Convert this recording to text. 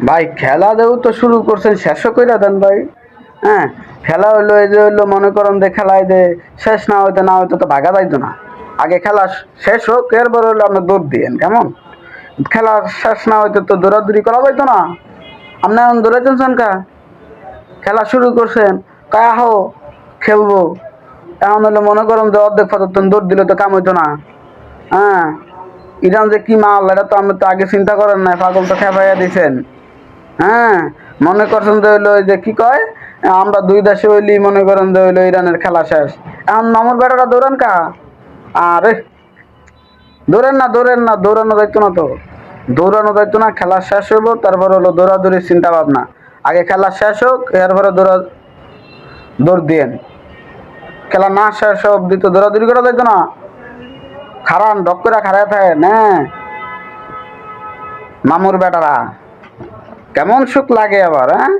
ভাই খেলা দেও তো শুরু করছেন, শেষও কইরা দেন ভাই। হ্যাঁ, খেলা হইলো এই যে হইলো মনে করেন যে খেলায় যে শেষ না হইতে তো ভাগা যাইতো না। আগে খেলা শেষ হোক, এরপর হইলো আপনি দৌড় দিয়েন, কেমন? খেলা শেষ না হইতে তো দৌড়াদৌড়ি করা যাইতো না। আপনি এখন দৌড়াইতেছেন কা? খেলা শুরু করছেন, কয় আহো খেলবো। এখন হইলো মনে করেন যে অর্ধেক পথ দৌড় দিলে তো কাম হইতো না। হ্যাঁ, ইরান যে কি মাল, এটা তো আপনি তো আগে চিন্তা করেন না, পাগল তো খেপাইয়া দিছেন। হ্যাঁ, মনে করছেন যে হইলো ওই যে কি কয়, আমরা দুই দেশে হইলি মনে করেন যে হইলো ইরানের খেলা শেষ। এখন মামুর বেটাটা দৌড়ান কা? আরে দৌড়েন না, দৌড়ানো যাইতো না তো। দৌড়ানো যাইতো না, খেলা শেষ হইব তারপর হলো দৌড়াদৌড়ির চিন্তা ভাবনা। আগে খেলা শেষ হোক, এরপরে দৌড় দিয়েন। খেলা না শেষ অব্দি তো দৌড়াদৌড়ি করা যাইতো না। খারান ডক করে খারায় থাকেন। হ্যাঁ, মামুর বেটারা কেমন সুখ লাগে আবার। হ্যাঁ,